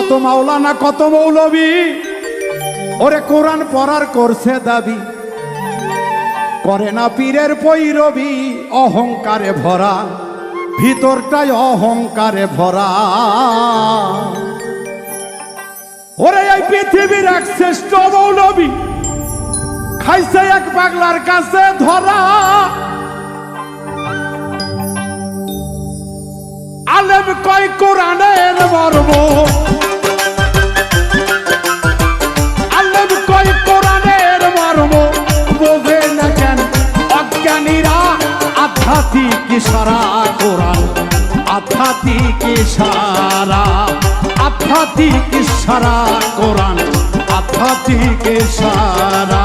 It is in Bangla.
কত মাওলানা কত মৌলবী ওরে কোরআন পড়ার করছে দাবি, করে না পীরের পৈরবী, অহংকারে ভরা ভিতরটাই অহংকারে ভরা। ওরে এই পৃথিবীর এক শ্রেষ্ঠ মৌলবী খাইছে এক পাগলার কাছে ধরা। আলেম কয় কোরআনের মর্ম, আলেম কয় কোরআনের মর্ম, বোঝে না কেন অজ্ঞানীরা। আধ্যাত্মিক ইশারা কোরআন, আধ্যাত্মিক ইশারা, আধ্যাত্মিক ইশারা কোরআন, আধ্যাত্মিক ইশারা।